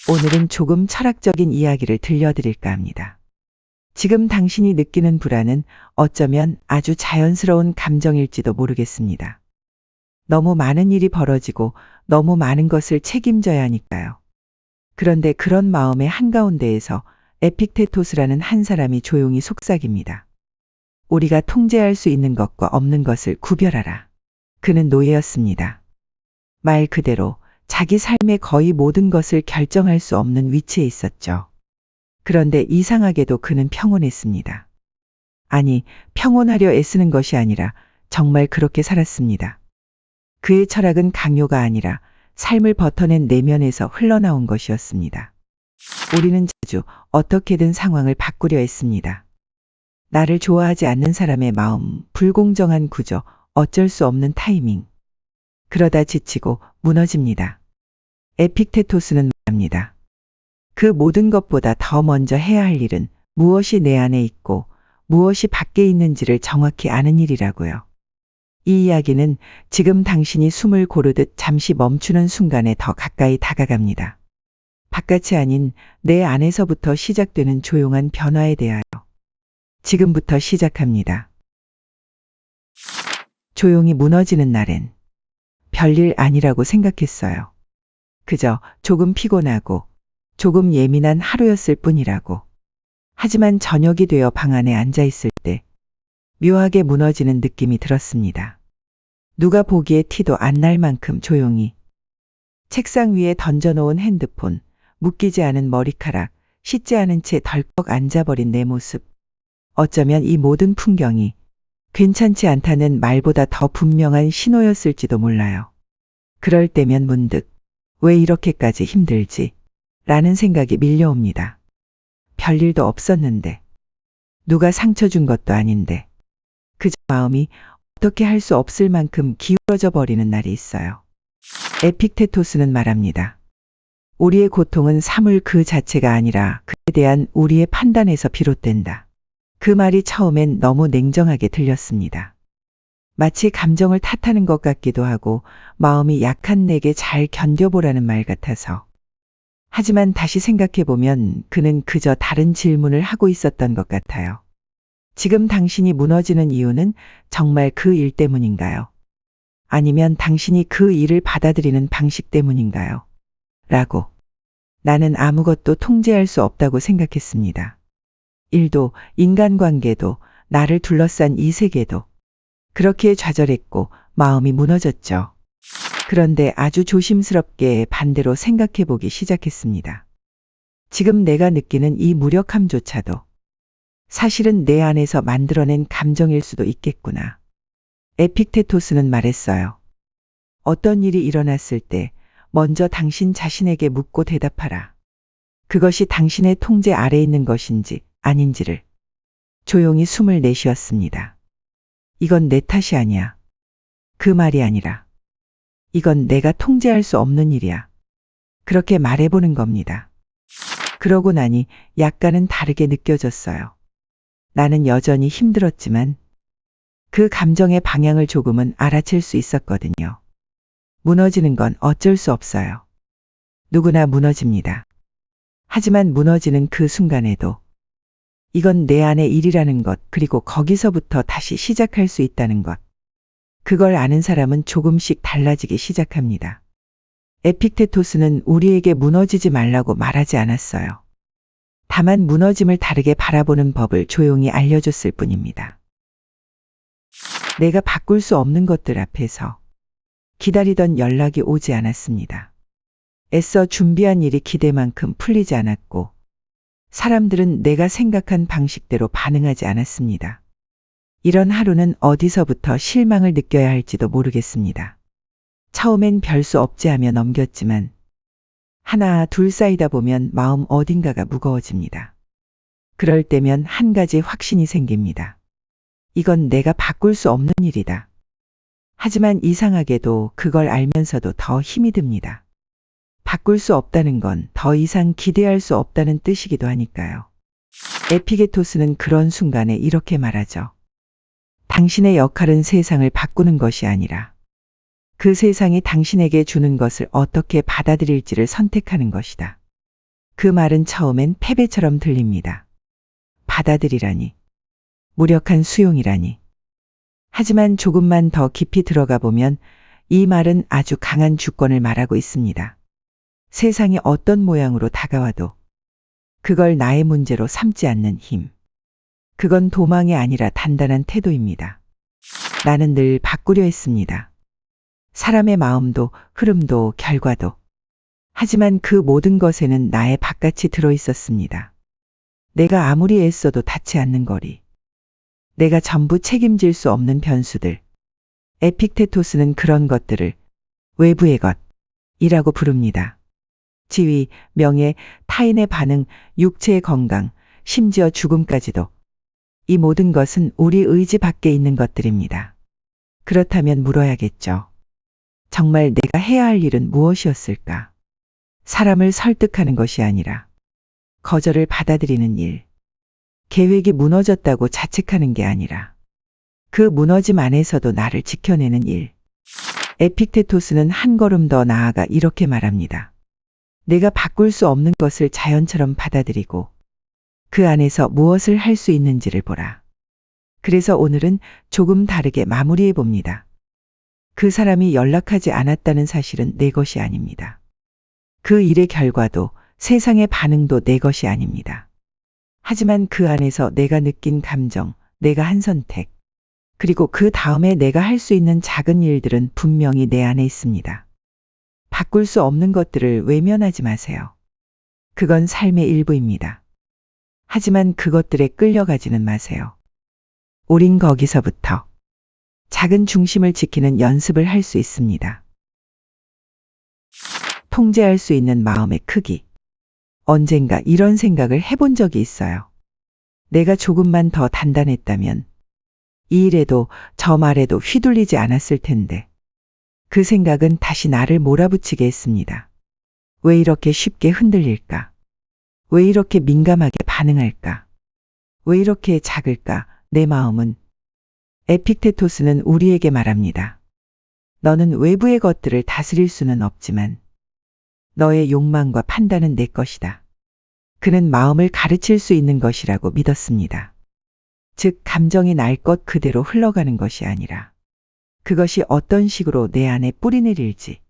오늘은 조금 철학적인 이야기를 들려드릴까 합니다. 지금 당신이 느끼는 불안은 어쩌면 아주 자연스러운 감정일지도 모르겠습니다. 너무 많은 일이 벌어지고 너무 많은 것을 책임져야 하니까요. 그런데 그런 마음의 한가운데에서 에픽테토스라는 한 사람이 조용히 속삭입니다. 우리가 통제할 수 있는 것과 없는 것을 구별하라. 그는 노예였습니다. 말 그대로 자기 삶의 거의 모든 것을 결정할 수 없는 위치에 있었죠. 그런데 이상하게도 그는 평온했습니다. 아니, 평온하려 애쓰는 것이 아니라 정말 그렇게 살았습니다. 그의 철학은 강요가 아니라 삶을 버텨낸 내면에서 흘러나온 것이었습니다. 우리는 자주 어떻게든 상황을 바꾸려 했습니다. 나를 좋아하지 않는 사람의 마음, 불공정한 구조, 어쩔 수 없는 타이밍. 그러다 지치고 무너집니다. 에픽테토스는 말합니다. 그 모든 것보다 더 먼저 해야 할 일은 무엇이 내 안에 있고 무엇이 밖에 있는지를 정확히 아는 일이라고요. 이 이야기는 지금 당신이 숨을 고르듯 잠시 멈추는 순간에 더 가까이 다가갑니다. 바깥이 아닌 내 안에서부터 시작되는 조용한 변화에 대하여 지금부터 시작합니다. 조용히 무너지는 날엔 별일 아니라고 생각했어요. 그저 조금 피곤하고 조금 예민한 하루였을 뿐이라고. 하지만 저녁이 되어 방 안에 앉아 있을 때 묘하게 무너지는 느낌이 들었습니다. 누가 보기에 티도 안 날 만큼 조용히. 책상 위에 던져놓은 핸드폰, 묶이지 않은 머리카락, 씻지 않은 채 덜컥 앉아버린 내 모습. 어쩌면 이 모든 풍경이 괜찮지 않다는 말보다 더 분명한 신호였을지도 몰라요. 그럴 때면 문득 왜 이렇게까지 힘들지? 라는 생각이 밀려옵니다. 별일도 없었는데, 누가 상처 준 것도 아닌데, 그저 마음이 어떻게 할 수 없을 만큼 기울어져 버리는 날이 있어요. 에픽테토스는 말합니다. 우리의 고통은 사물 그 자체가 아니라 그에 대한 우리의 판단에서 비롯된다. 그 말이 처음엔 너무 냉정하게 들렸습니다. 마치 감정을 탓하는 것 같기도 하고 마음이 약한 내게 잘 견뎌보라는 말 같아서. 하지만 다시 생각해보면 그는 그저 다른 질문을 하고 있었던 것 같아요. 지금 당신이 무너지는 이유는 정말 그 일 때문인가요? 아니면 당신이 그 일을 받아들이는 방식 때문인가요? 라고. 나는 아무것도 통제할 수 없다고 생각했습니다. 일도, 인간관계도, 나를 둘러싼 이 세계도. 그렇게 좌절했고 마음이 무너졌죠. 그런데 아주 조심스럽게 반대로 생각해보기 시작했습니다. 지금 내가 느끼는 이 무력함조차도 사실은 내 안에서 만들어낸 감정일 수도 있겠구나. 에픽테토스는 말했어요. 어떤 일이 일어났을 때 먼저 당신 자신에게 묻고 대답하라. 그것이 당신의 통제 아래 있는 것인지 아닌지를. 조용히 숨을 내쉬었습니다. 이건 내 탓이 아니야. 그 말이 아니라. 이건 내가 통제할 수 없는 일이야. 그렇게 말해보는 겁니다. 그러고 나니 약간은 다르게 느껴졌어요. 나는 여전히 힘들었지만 그 감정의 방향을 조금은 알아챌 수 있었거든요. 무너지는 건 어쩔 수 없어요. 누구나 무너집니다. 하지만 무너지는 그 순간에도 이건 내 안의 일이라는 것, 그리고 거기서부터 다시 시작할 수 있다는 것. 그걸 아는 사람은 조금씩 달라지기 시작합니다. 에픽테토스는 우리에게 무너지지 말라고 말하지 않았어요. 다만 무너짐을 다르게 바라보는 법을 조용히 알려줬을 뿐입니다. 내가 바꿀 수 없는 것들 앞에서 기다리던 연락이 오지 않았습니다. 애써 준비한 일이 기대만큼 풀리지 않았고 사람들은 내가 생각한 방식대로 반응하지 않았습니다. 이런 하루는 어디서부터 실망을 느껴야 할지도 모르겠습니다. 처음엔 별 수 없지 하며 넘겼지만 하나 둘 쌓이다 보면 마음 어딘가가 무거워집니다. 그럴 때면 한 가지 확신이 생깁니다. 이건 내가 바꿀 수 없는 일이다. 하지만 이상하게도 그걸 알면서도 더 힘이 듭니다. 바꿀 수 없다는 건 더 이상 기대할 수 없다는 뜻이기도 하니까요. 에픽테토스는 그런 순간에 이렇게 말하죠. 당신의 역할은 세상을 바꾸는 것이 아니라 그 세상이 당신에게 주는 것을 어떻게 받아들일지를 선택하는 것이다. 그 말은 처음엔 패배처럼 들립니다. 받아들이라니. 무력한 수용이라니. 하지만 조금만 더 깊이 들어가 보면 이 말은 아주 강한 주권을 말하고 있습니다. 세상이 어떤 모양으로 다가와도 그걸 나의 문제로 삼지 않는 힘. 그건 도망이 아니라 단단한 태도입니다. 나는 늘 바꾸려 했습니다. 사람의 마음도 흐름도 결과도. 하지만 그 모든 것에는 나의 바깥이 들어 있었습니다. 내가 아무리 애써도 닿지 않는 거리. 내가 전부 책임질 수 없는 변수들. 에픽테토스는 그런 것들을 외부의 것이라고 부릅니다. 지위, 명예, 타인의 반응, 육체의 건강, 심지어 죽음까지도. 이 모든 것은 우리 의지 밖에 있는 것들입니다. 그렇다면 물어야겠죠. 정말 내가 해야 할 일은 무엇이었을까? 사람을 설득하는 것이 아니라 거절을 받아들이는 일. 계획이 무너졌다고 자책하는 게 아니라 그 무너짐 안에서도 나를 지켜내는 일. 에픽테토스는 한 걸음 더 나아가 이렇게 말합니다. 내가 바꿀 수 없는 것을 자연처럼 받아들이고 그 안에서 무엇을 할 수 있는지를 보라. 그래서 오늘은 조금 다르게 마무리해 봅니다. 그 사람이 연락하지 않았다는 사실은 내 것이 아닙니다. 그 일의 결과도 세상의 반응도 내 것이 아닙니다. 하지만 그 안에서 내가 느낀 감정, 내가 한 선택, 그리고 그 다음에 내가 할 수 있는 작은 일들은 분명히 내 안에 있습니다. 바꿀 수 없는 것들을 외면하지 마세요. 그건 삶의 일부입니다. 하지만 그것들에 끌려가지는 마세요. 우린 거기서부터 작은 중심을 지키는 연습을 할 수 있습니다. 통제할 수 있는 마음의 크기. 언젠가 이런 생각을 해본 적이 있어요. 내가 조금만 더 단단했다면 이 일에도 저 말에도 휘둘리지 않았을 텐데. 그 생각은 다시 나를 몰아붙이게 했습니다. 왜 이렇게 쉽게 흔들릴까? 왜 이렇게 민감하게 반응할까? 왜 이렇게 작을까? 내 마음은. 에픽테토스는 우리에게 말합니다. 너는 외부의 것들을 다스릴 수는 없지만 너의 욕망과 판단은 내 것이다. 그는 마음을 가르칠 수 있는 것이라고 믿었습니다. 즉, 감정이 날 것 그대로 흘러가는 것이 아니라 그것이 어떤 식으로 내 안에 뿌리내릴지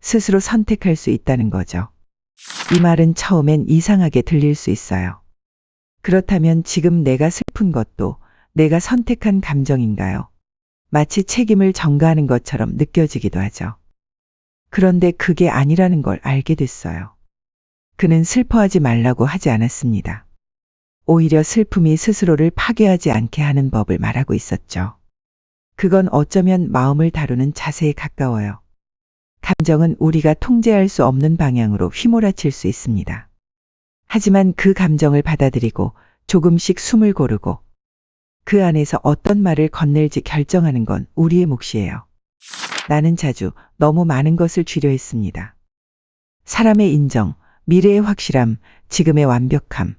스스로 선택할 수 있다는 거죠. 이 말은 처음엔 이상하게 들릴 수 있어요. 그렇다면 지금 내가 슬픈 것도 내가 선택한 감정인가요? 마치 책임을 전가하는 것처럼 느껴지기도 하죠. 그런데 그게 아니라는 걸 알게 됐어요. 그는 슬퍼하지 말라고 하지 않았습니다. 오히려 슬픔이 스스로를 파괴하지 않게 하는 법을 말하고 있었죠. 그건 어쩌면 마음을 다루는 자세에 가까워요. 감정은 우리가 통제할 수 없는 방향으로 휘몰아칠 수 있습니다. 하지만 그 감정을 받아들이고 조금씩 숨을 고르고 그 안에서 어떤 말을 건넬지 결정하는 건 우리의 몫이에요. 나는 자주 너무 많은 것을 쥐려 했습니다. 사람의 인정, 미래의 확실함, 지금의 완벽함.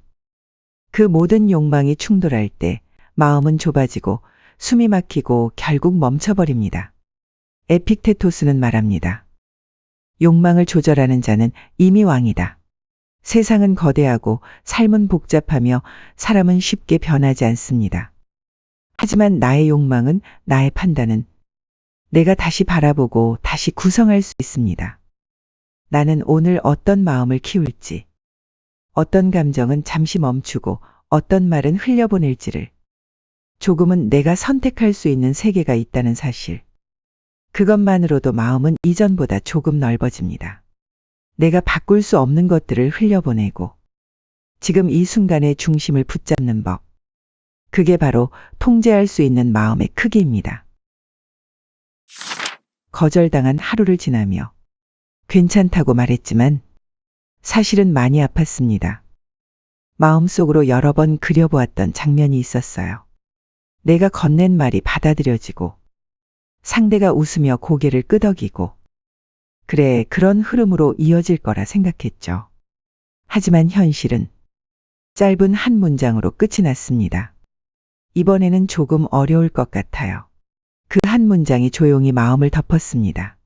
그 모든 욕망이 충돌할 때 마음은 좁아지고 숨이 막히고 결국 멈춰버립니다. 에픽테토스는 말합니다. 욕망을 조절하는 자는 이미 왕이다. 세상은 거대하고 삶은 복잡하며 사람은 쉽게 변하지 않습니다. 하지만 나의 욕망은, 나의 판단은 내가 다시 바라보고 다시 구성할 수 있습니다. 나는 오늘 어떤 마음을 키울지, 어떤 감정은 잠시 멈추고 어떤 말은 흘려보낼지를 조금은 내가 선택할 수 있는 세계가 있다는 사실. 그것만으로도 마음은 이전보다 조금 넓어집니다. 내가 바꿀 수 없는 것들을 흘려보내고 지금 이 순간의 중심을 붙잡는 법. 그게 바로 통제할 수 있는 마음의 크기입니다. 거절당한 하루를 지나며 괜찮다고 말했지만 사실은 많이 아팠습니다. 마음속으로 여러 번 그려보았던 장면이 있었어요. 내가 건넨 말이 받아들여지고 상대가 웃으며 고개를 끄덕이고 그래, 그런 흐름으로 이어질 거라 생각했죠. 하지만 현실은 짧은 한 문장으로 끝이 났습니다. 이번에는 조금 어려울 것 같아요. 그 한 문장이 조용히 마음을 덮었습니다.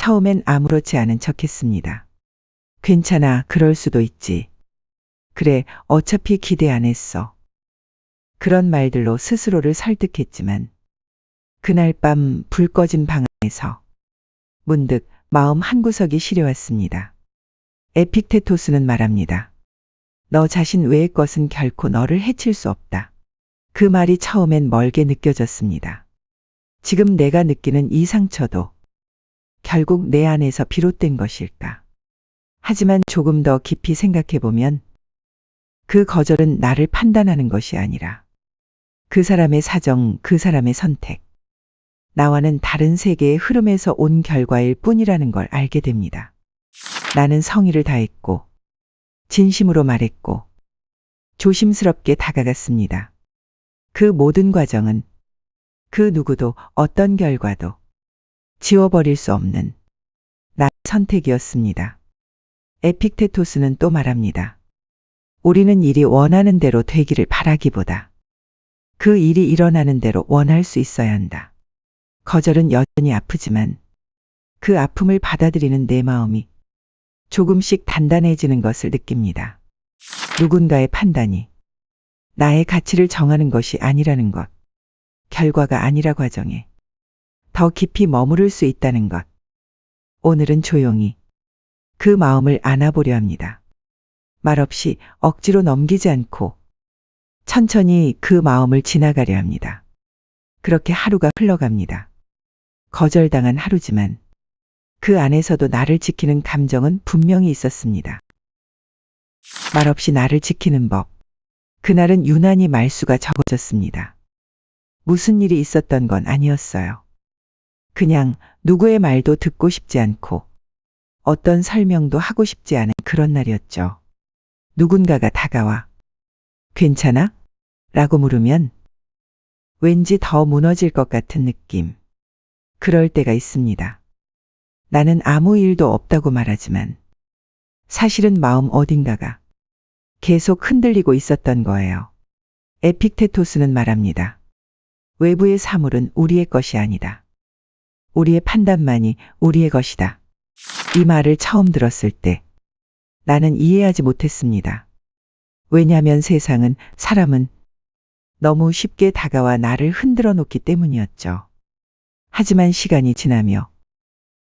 처음엔 아무렇지 않은 척 했습니다. 괜찮아, 그럴 수도 있지. 그래, 어차피 기대 안 했어. 그런 말들로 스스로를 설득했지만 그날 밤 불 꺼진 방 안에서 문득 마음 한구석이 시려왔습니다. 에픽테토스는 말합니다. 너 자신 외의 것은 결코 너를 해칠 수 없다. 그 말이 처음엔 멀게 느껴졌습니다. 지금 내가 느끼는 이 상처도 결국 내 안에서 비롯된 것일까? 하지만 조금 더 깊이 생각해보면 그 거절은 나를 판단하는 것이 아니라 그 사람의 사정, 그 사람의 선택, 나와는 다른 세계의 흐름에서 온 결과일 뿐이라는 걸 알게 됩니다. 나는 성의를 다했고 진심으로 말했고 조심스럽게 다가갔습니다. 그 모든 과정은 그 누구도 어떤 결과도 지워버릴 수 없는 나의 선택이었습니다. 에픽테토스는 또 말합니다. 우리는 일이 원하는 대로 되기를 바라기보다 그 일이 일어나는 대로 원할 수 있어야 한다. 거절은 여전히 아프지만 그 아픔을 받아들이는 내 마음이 조금씩 단단해지는 것을 느낍니다. 누군가의 판단이 나의 가치를 정하는 것이 아니라는 것, 결과가 아니라 과정에 더 깊이 머무를 수 있다는 것. 오늘은 조용히 그 마음을 안아보려 합니다. 말없이 억지로 넘기지 않고 천천히 그 마음을 지나가려 합니다. 그렇게 하루가 흘러갑니다. 거절당한 하루지만 그 안에서도 나를 지키는 감정은 분명히 있었습니다. 말없이 나를 지키는 법. 그날은 유난히 말수가 적어졌습니다. 무슨 일이 있었던 건 아니었어요. 그냥 누구의 말도 듣고 싶지 않고 어떤 설명도 하고 싶지 않은 그런 날이었죠. 누군가가 다가와 괜찮아? 라고 물으면 왠지 더 무너질 것 같은 느낌. 그럴 때가 있습니다. 나는 아무 일도 없다고 말하지만 사실은 마음 어딘가가 계속 흔들리고 있었던 거예요. 에픽테토스는 말합니다. 외부의 사물은 우리의 것이 아니다. 우리의 판단만이 우리의 것이다. 이 말을 처음 들었을 때 나는 이해하지 못했습니다. 왜냐하면 세상은, 사람은 너무 쉽게 다가와 나를 흔들어 놓기 때문이었죠. 하지만 시간이 지나며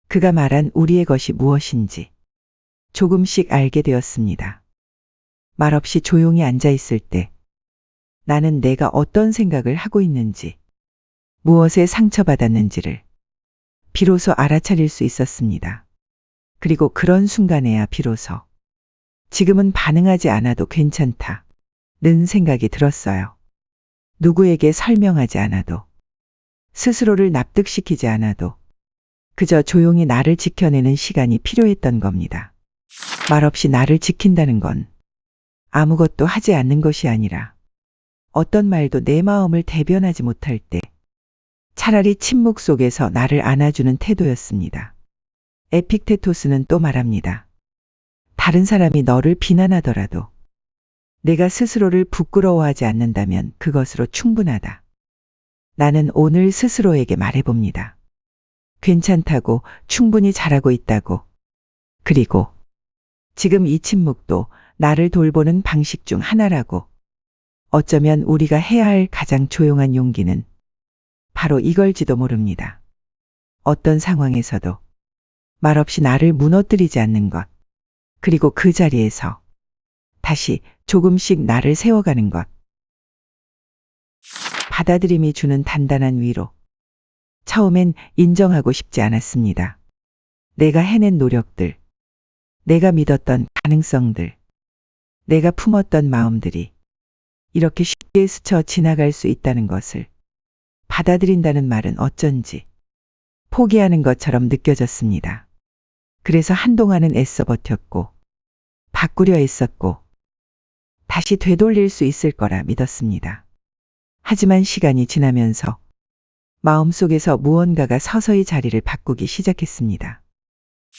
그가 말한 우리의 것이 무엇인지 조금씩 알게 되었습니다. 말없이 조용히 앉아 있을 때 나는 내가 어떤 생각을 하고 있는지, 무엇에 상처받았는지를 비로소 알아차릴 수 있었습니다. 그리고 그런 순간에야 비로소 지금은 반응하지 않아도 괜찮다는 생각이 들었어요. 누구에게 설명하지 않아도, 스스로를 납득시키지 않아도 그저 조용히 나를 지켜내는 시간이 필요했던 겁니다. 말없이 나를 지킨다는 건 아무것도 하지 않는 것이 아니라 어떤 말도 내 마음을 대변하지 못할 때 차라리 침묵 속에서 나를 안아주는 태도였습니다. 에픽테토스는 또 말합니다. 다른 사람이 너를 비난하더라도 내가 스스로를 부끄러워하지 않는다면 그것으로 충분하다. 나는 오늘 스스로에게 말해봅니다. 괜찮다고, 충분히 잘하고 있다고. 그리고 지금 이 침묵도 나를 돌보는 방식 중 하나라고. 어쩌면 우리가 해야 할 가장 조용한 용기는 바로 이걸지도 모릅니다. 어떤 상황에서도 말없이 나를 무너뜨리지 않는 것. 그리고 그 자리에서 다시 조금씩 나를 세워가는 것. 받아들임이 주는 단단한 위로. 처음엔 인정하고 싶지 않았습니다. 내가 해낸 노력들, 내가 믿었던 가능성들, 내가 품었던 마음들이 이렇게 쉽게 스쳐 지나갈 수 있다는 것을 받아들인다는 말은 어쩐지 포기하는 것처럼 느껴졌습니다. 그래서 한동안은 애써 버텼고 바꾸려 했었고 다시 되돌릴 수 있을 거라 믿었습니다. 하지만 시간이 지나면서 마음속에서 무언가가 서서히 자리를 바꾸기 시작했습니다.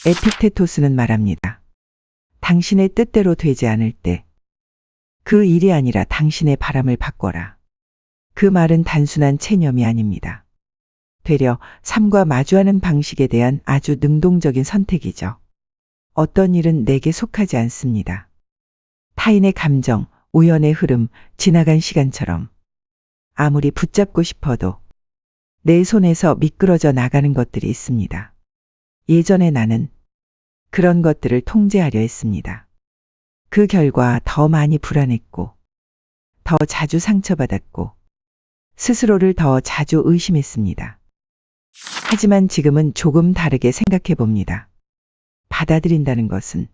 에픽테토스는 말합니다. 당신의 뜻대로 되지 않을 때 그 일이 아니라 당신의 바람을 바꿔라. 그 말은 단순한 체념이 아닙니다. 되려 삶과 마주하는 방식에 대한 아주 능동적인 선택이죠. 어떤 일은 내게 속하지 않습니다. 타인의 감정, 우연의 흐름, 지나간 시간처럼 아무리 붙잡고 싶어도 내 손에서 미끄러져 나가는 것들이 있습니다. 예전에 나는 그런 것들을 통제하려 했습니다. 그 결과 더 많이 불안했고, 더 자주 상처받았고, 스스로를 더 자주 의심했습니다. 하지만 지금은 조금 다르게 생각해 봅니다. 받아들인다는 것은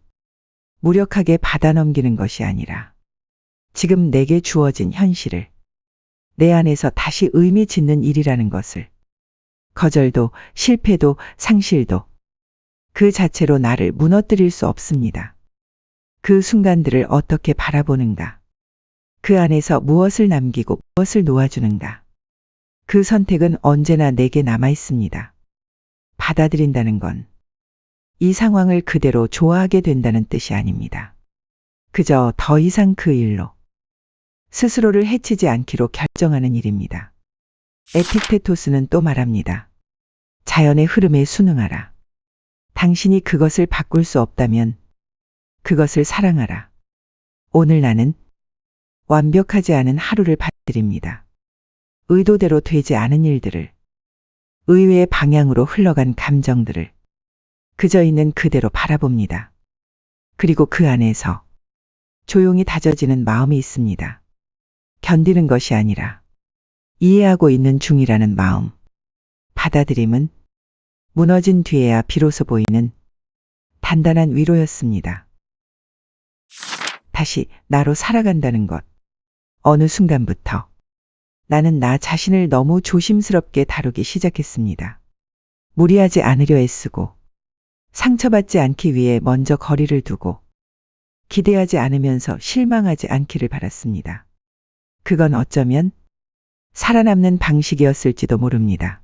무력하게 받아넘기는 것이 아니라 지금 내게 주어진 현실을 내 안에서 다시 의미 짓는 일이라는 것을, 거절도 실패도 상실도 그 자체로 나를 무너뜨릴 수 없습니다. 그 순간들을 어떻게 바라보는가, 그 안에서 무엇을 남기고 무엇을 놓아주는가, 그 선택은 언제나 내게 남아 있습니다. 받아들인다는 건 이 상황을 그대로 좋아하게 된다는 뜻이 아닙니다. 그저 더 이상 그 일로 스스로를 해치지 않기로 결정하는 일입니다. 에픽테토스는 또 말합니다. 자연의 흐름에 순응하라. 당신이 그것을 바꿀 수 없다면 그것을 사랑하라. 오늘 나는 완벽하지 않은 하루를 받아들입니다. 의도대로 되지 않은 일들을, 의외의 방향으로 흘러간 감정들을 그저 있는 그대로 바라봅니다. 그리고 그 안에서 조용히 다져지는 마음이 있습니다. 견디는 것이 아니라 이해하고 있는 중이라는 마음. 받아들임은 무너진 뒤에야 비로소 보이는 단단한 위로였습니다. 다시 나로 살아간다는 것. 어느 순간부터 나는 나 자신을 너무 조심스럽게 다루기 시작했습니다. 무리하지 않으려 애쓰고, 상처받지 않기 위해 먼저 거리를 두고, 기대하지 않으면서 실망하지 않기를 바랐습니다. 그건 어쩌면 살아남는 방식이었을지도 모릅니다.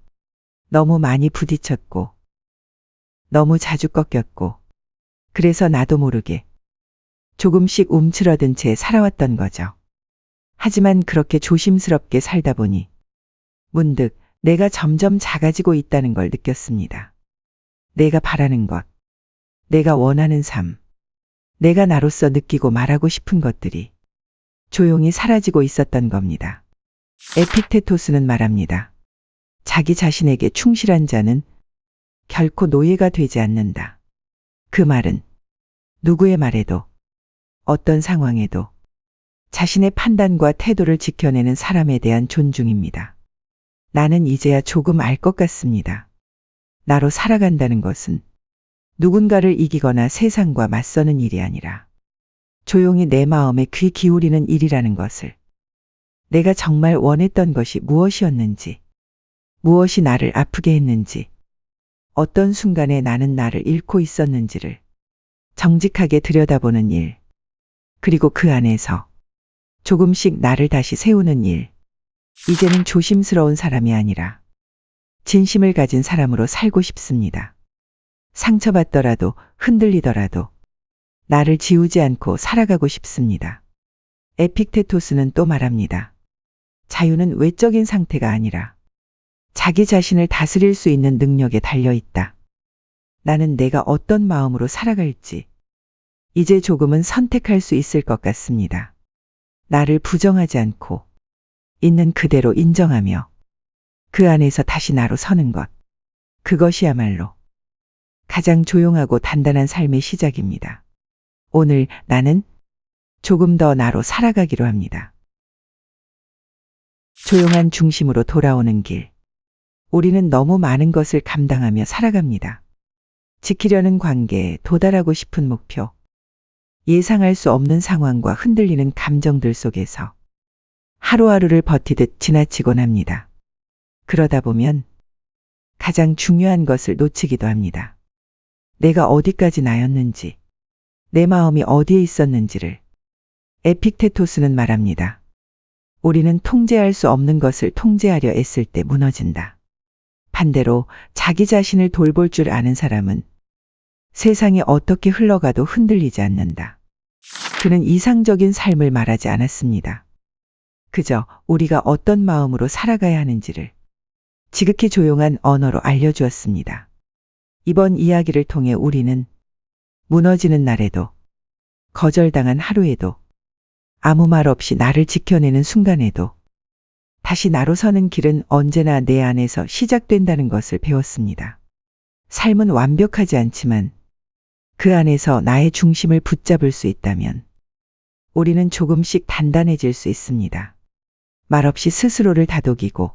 너무 많이 부딪혔고, 너무 자주 꺾였고, 그래서 나도 모르게 조금씩 움츠러든 채 살아왔던 거죠. 하지만 그렇게 조심스럽게 살다 보니 문득 내가 점점 작아지고 있다는 걸 느꼈습니다. 내가 바라는 것, 내가 원하는 삶, 내가 나로서 느끼고 말하고 싶은 것들이 조용히 사라지고 있었던 겁니다. 에픽테토스는 말합니다. 자기 자신에게 충실한 자는 결코 노예가 되지 않는다. 그 말은 누구의 말에도, 어떤 상황에도 자신의 판단과 태도를 지켜내는 사람에 대한 존중입니다. 나는 이제야 조금 알 것 같습니다. 나로 살아간다는 것은 누군가를 이기거나 세상과 맞서는 일이 아니라 조용히 내 마음에 귀 기울이는 일이라는 것을, 내가 정말 원했던 것이 무엇이었는지, 무엇이 나를 아프게 했는지, 어떤 순간에 나는 나를 잃고 있었는지를 정직하게 들여다보는 일, 그리고 그 안에서 조금씩 나를 다시 세우는 일. 이제는 조심스러운 사람이 아니라 진심을 가진 사람으로 살고 싶습니다. 상처받더라도 흔들리더라도 나를 지우지 않고 살아가고 싶습니다. 에픽테토스는 또 말합니다. 자유는 외적인 상태가 아니라 자기 자신을 다스릴 수 있는 능력에 달려 있다. 나는 내가 어떤 마음으로 살아갈지 이제 조금은 선택할 수 있을 것 같습니다. 나를 부정하지 않고 있는 그대로 인정하며 그 안에서 다시 나로 서는 것. 그것이야말로 가장 조용하고 단단한 삶의 시작입니다. 오늘 나는 조금 더 나로 살아가기로 합니다. 조용한 중심으로 돌아오는 길. 우리는 너무 많은 것을 감당하며 살아갑니다. 지키려는 관계, 도달하고 싶은 목표, 예상할 수 없는 상황과 흔들리는 감정들 속에서 하루하루를 버티듯 지나치곤 합니다. 그러다 보면 가장 중요한 것을 놓치기도 합니다. 내가 어디까지 나였는지, 내 마음이 어디에 있었는지를. 에픽테토스는 말합니다. 우리는 통제할 수 없는 것을 통제하려 애쓸 때 무너진다. 반대로 자기 자신을 돌볼 줄 아는 사람은 세상이 어떻게 흘러가도 흔들리지 않는다. 그는 이상적인 삶을 말하지 않았습니다. 그저 우리가 어떤 마음으로 살아가야 하는지를 지극히 조용한 언어로 알려주었습니다. 이번 이야기를 통해 우리는 무너지는 날에도, 거절당한 하루에도, 아무 말 없이 나를 지켜내는 순간에도, 다시 나로 서는 길은 언제나 내 안에서 시작된다는 것을 배웠습니다. 삶은 완벽하지 않지만 그 안에서 나의 중심을 붙잡을 수 있다면 우리는 조금씩 단단해질 수 있습니다. 말없이 스스로를 다독이고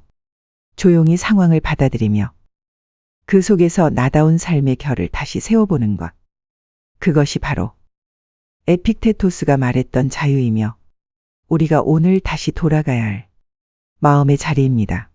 조용히 상황을 받아들이며 그 속에서 나다운 삶의 결을 다시 세워보는 것. 그것이 바로 에픽테토스가 말했던 자유이며 우리가 오늘 다시 돌아가야 할 마음의 자리입니다.